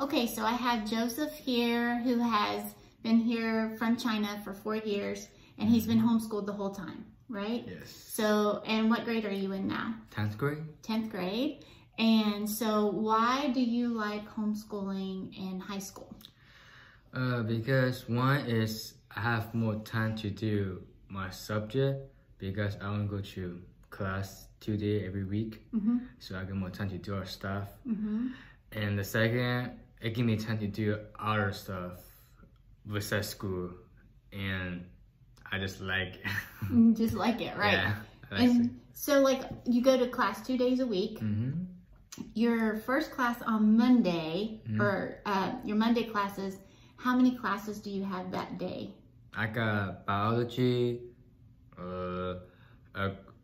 Okay, so I have Joseph here who has been here from China for 4 years, and he's been homeschooled the whole time, right? Yes. So, and what grade are you in now? 10th grade. 10th grade. And so why do you like homeschooling in high school? Because one is I have more time to do my subject because I only go to class 2 days every week. So I get more time to do our stuff. And the second, it gives me time to do other stuff besides school. And I just like it. You just like it, right? Yeah. And so like you go to class 2 days a week. Your first class on Monday, or your Monday classes, how many classes do you have that day? I got biology,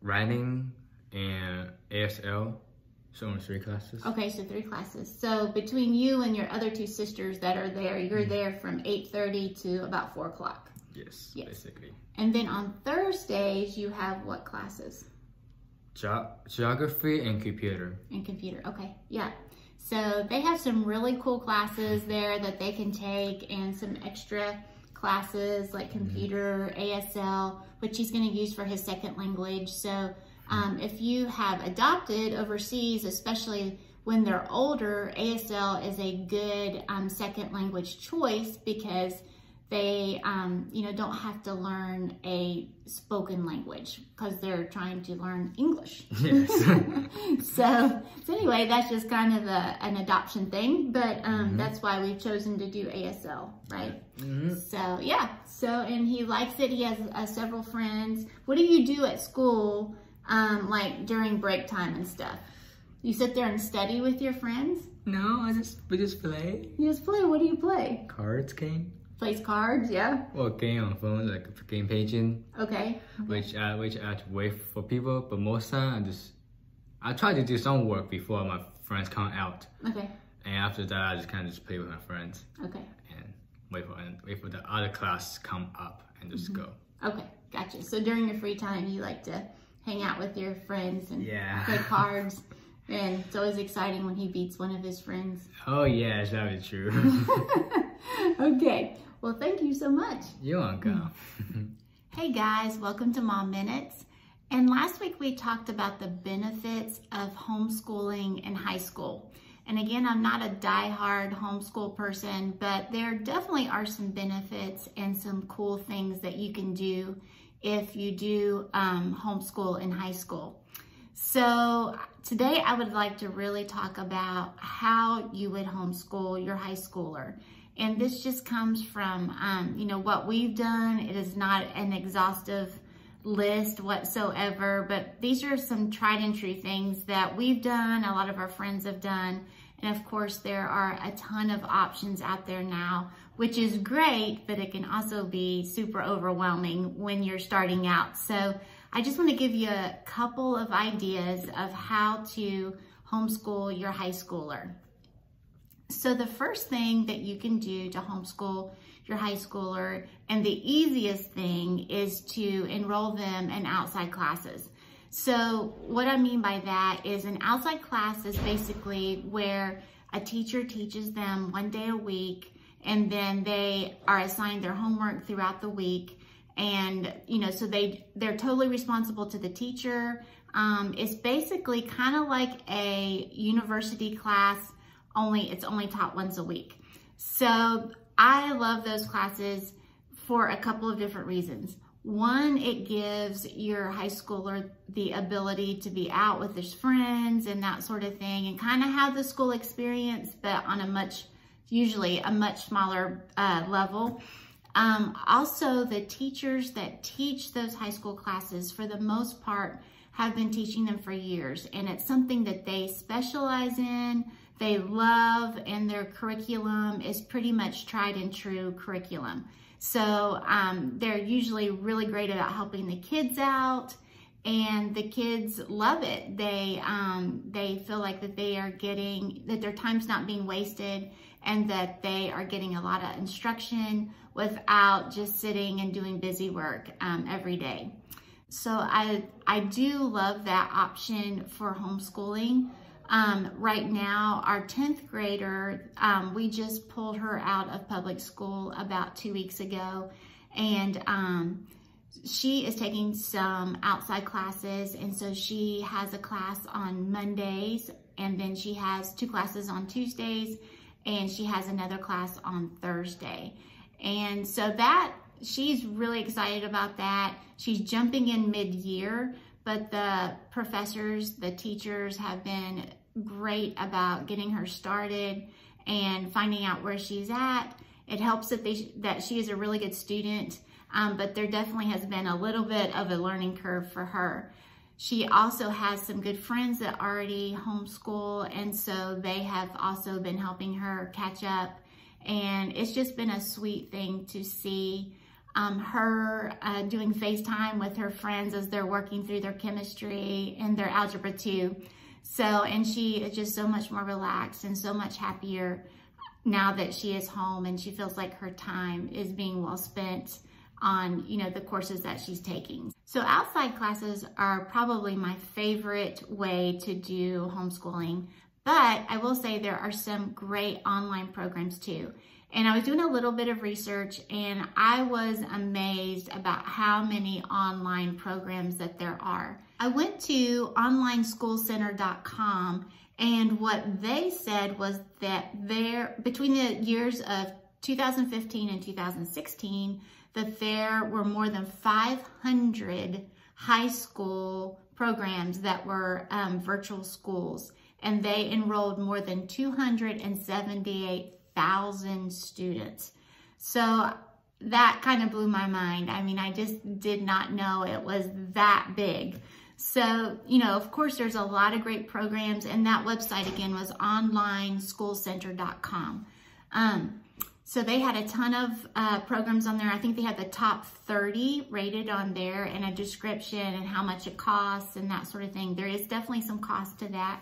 writing, and ASL. So only 3 classes. Okay, so 3 classes. So between you and your other 2 sisters that are there, you're there from 8:30 to about 4 o'clock. Yes, basically. And then on Thursdays, you have what classes? Geography and computer. And computer, okay, yeah. So they have some really cool classes there that they can take, and some extra classes like computer, ASL, which he's gonna use for his second language. So if you have adopted overseas, especially when they're older, ASL is a good second language choice because they don't have to learn a spoken language because they're trying to learn English. Yes. So anyway, that's just kind of an adoption thing, but that's why we've chosen to do ASL, right? So yeah, and he likes it. He has several friends. What do you do at school, like during break time and stuff? You sit there and study with your friends? No, we just play. You just play? What do you play? Cards game. Plays cards, yeah? Or game on phone, like game paging. Okay. Which I have to wait for people, but most time I try to do some work before my friends come out. Okay. And after that, I just kind of play with my friends. Okay. And wait for the other class to come up and just go. Okay, gotcha. So during your free time, you like to hang out with your friends and play cards. And it's always exciting when he beats one of his friends. Oh yes, that is true. Okay, well thank you so much. You're welcome. Hey guys, welcome to Mom Minutes. And last week we talked about the benefits of homeschooling in high school. And again, I'm not a die-hard homeschool person, but there definitely are some benefits and some cool things that you can do if you do homeschool in high school. So today I would like to really talk about how you would homeschool your high schooler. And this just comes from, what we've done. It is not an exhaustive list whatsoever, but these are some tried and true things that we've done, a lot of our friends have done. And of course, there are a ton of options out there now, which is great, but it can also be super overwhelming when you're starting out. So I just want to give you a couple of ideas of how to homeschool your high schooler. So the first thing that you can do to homeschool your high schooler, and the easiest thing, is to enroll them in outside classes. So what I mean by that is an outside class is basically where a teacher teaches them 1 day a week, and then they are assigned their homework throughout the week. And, so they're totally responsible to the teacher. It's basically kind of like a university class, only it's only taught once a week. So I love those classes for a couple of different reasons. One, it gives your high schooler the ability to be out with his friends and that sort of thing, and kind of have the school experience, but on usually a much smaller level. Also, the teachers that teach those high school classes, for the most part, have been teaching them for years, and it's something that they specialize in, they love, and their curriculum is pretty much tried and true curriculum. So they're usually really great about helping the kids out, and the kids love it. They feel like that that their time's not being wasted, and that they are getting a lot of instruction without just sitting and doing busy work every day. So I do love that option for homeschooling. Right now, our 10th grader, we just pulled her out of public school about 2 weeks ago, and she is taking some outside classes, and so she has a class on Mondays, and then she has 2 classes on Tuesdays, and she has another class on Thursday. And so she's really excited about that. She's jumping in mid-year, but the professors, the teachers have been great about getting her started and finding out where she's at. It helps that she is a really good student, but there definitely has been a little bit of a learning curve for her. She also has some good friends that already homeschool, and so they have also been helping her catch up. And it's just been a sweet thing to see her doing FaceTime with her friends as they're working through their chemistry and their algebra 2. So, and she is just so much more relaxed and so much happier now that she is home, and she feels like her time is being well spent on, you know, the courses that she's taking. So outside classes are probably my favorite way to do homeschooling, but I will say there are some great online programs too. And I was doing a little bit of research, and I was amazed about how many online programs that there are. I went to onlineschoolcenter.com, and what they said was that between the years of 2015 and 2016, that there were more than 500 high school programs that were virtual schools, and they enrolled more than 278,000 students. So that kind of blew my mind. I mean, I just did not know it was that big. So, you know, of course, there's a lot of great programs, and that website again was onlineschoolcenter.com. So they had a ton of programs on there. I think they had the top 30 rated on there, and a description and how much it costs and that sort of thing. There is definitely some cost to that.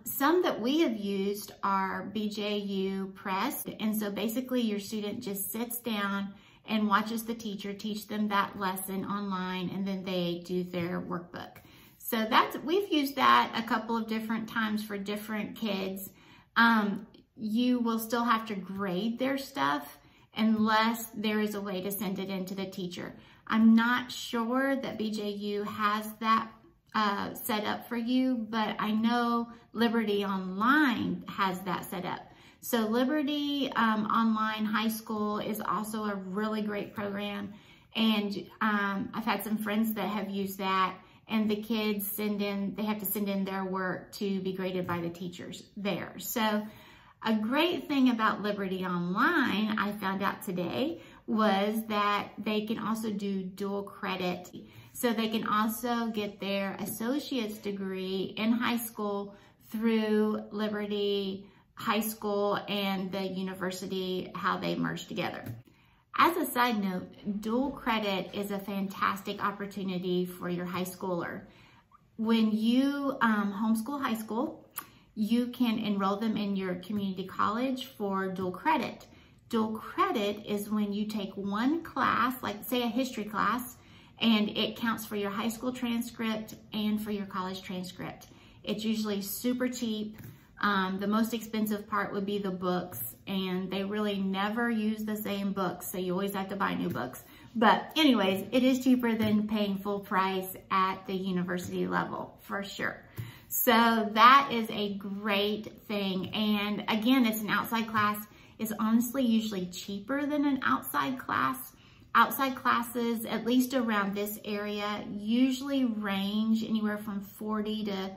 Some that we have used are BJU Press. And so basically your student just sits down and watches the teacher teach them that lesson online, and then they do their workbook. So we've used that a couple of different times for different kids. You will still have to grade their stuff unless there is a way to send it in to the teacher. I'm not sure that BJU has that set up for you, but I know Liberty Online has that set up. So Liberty Online High School is also a really great program, and I've had some friends that have used that, and the kids they have to send in their work to be graded by the teachers there. So a great thing about Liberty Online, I found out today, was that they can also do dual credit. So they can also get their associate's degree in high school through Liberty High School and the university, how they merge together. As a side note, dual credit is a fantastic opportunity for your high schooler. When you homeschool high school, you can enroll them in your community college for dual credit. Dual credit is when you take one class, like say a history class, and it counts for your high school transcript and for your college transcript. It's usually super cheap. The most expensive part would be the books, and they really never use the same books, so you always have to buy new books. But anyways, it is cheaper than paying full price at the university level, for sure. So that is a great thing. And again, it's an outside class. It's honestly usually cheaper than an outside class. Outside classes, at least around this area, usually range anywhere from $40 to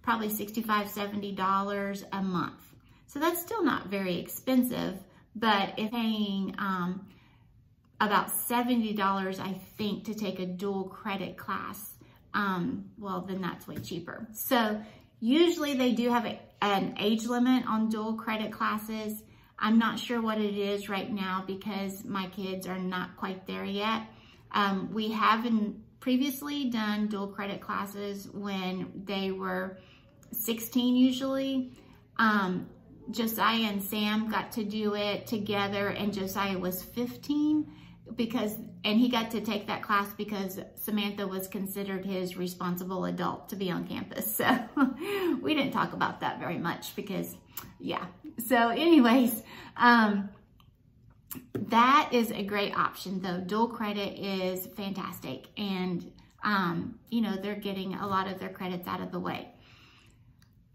probably $65, $70 a month. So that's still not very expensive, but if paying about $70, I think, to take a dual credit class, well, then that's way cheaper. So usually they do have an age limit on dual credit classes. I'm not sure what it is right now because my kids are not quite there yet. We haven't previously done dual credit classes when they were 16 usually. Josiah and Sam got to do it together, and Josiah was 15 and he got to take that class because Samantha was considered his responsible adult to be on campus. So we didn't talk about that very much because, yeah. So anyways, that is a great option though. Dual credit is fantastic. And, you know, they're getting a lot of their credits out of the way.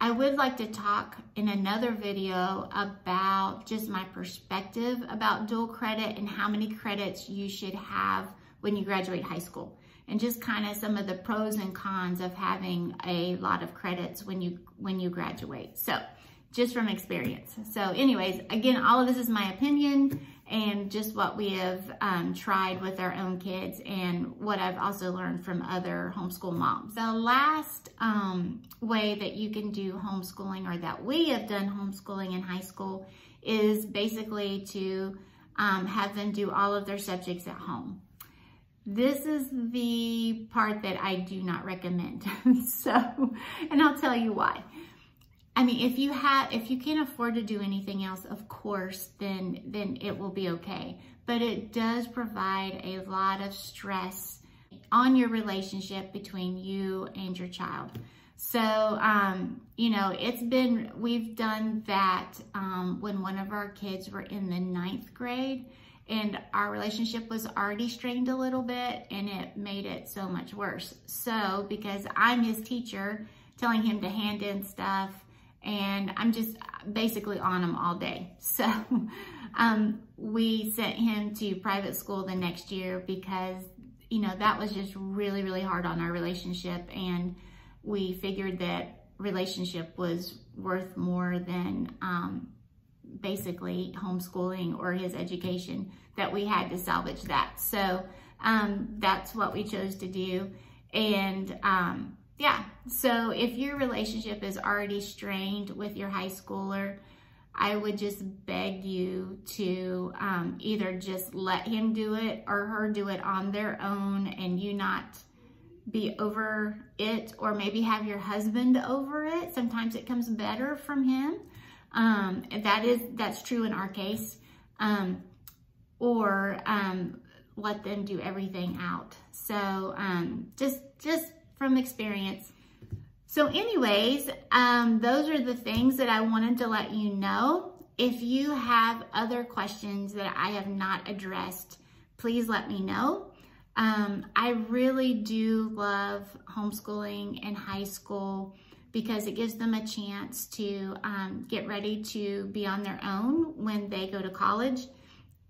I would like to talk in another video about just my perspective about dual credit and how many credits you should have when you graduate high school, and just kind of some of the pros and cons of having a lot of credits when you graduate. So just from experience. So anyways, again, all of this is my opinion and just what we have tried with our own kids and what I've also learned from other homeschool moms. The last way that you can do homeschooling, or that we have done homeschooling in high school, is basically to have them do all of their subjects at home. This is the part that I do not recommend. And I'll tell you why. I mean, if you can't afford to do anything else, of course, then it will be okay. But it does provide a lot of stress on your relationship between you and your child. So, you know, we've done that when one of our kids were in the 9th grade, and our relationship was already strained a little bit, and it made it so much worse. So, because I'm his teacher, telling him to hand in stuff, and I'm just basically on him all day. So we sent him to private school the next year because, you know, that was just really, really hard on our relationship. And we figured that relationship was worth more than basically homeschooling or his education, that we had to salvage that. So that's what we chose to do. And yeah, so if your relationship is already strained with your high schooler, I would just beg you to either just let him do it or her do it on their own, and you not be over it, or maybe have your husband over it. Sometimes it comes better from him. That's true in our case. Or let them do everything out. So just from experience. So anyways, those are the things that I wanted to let you know. If you have other questions that I have not addressed, please let me know. I really do love homeschooling in high school because it gives them a chance to get ready to be on their own when they go to college.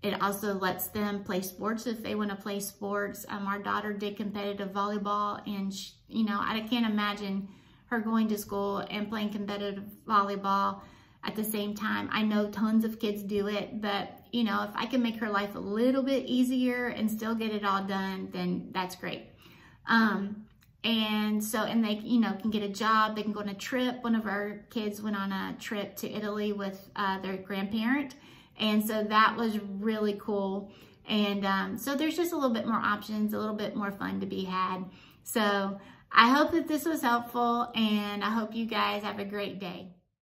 It also lets them play sports if they want to play sports. Our daughter did competitive volleyball, and you know, I can't imagine her going to school and playing competitive volleyball at the same time. I know tons of kids do it, but you know, if I can make her life a little bit easier and still get it all done, then that's great. And they, you know, can get a job. They can go on a trip. One of our kids went on a trip to Italy with their grandparent. And so that was really cool. And so there's just a little bit more options, a little bit more fun to be had. So I hope that this was helpful, and I hope you guys have a great day.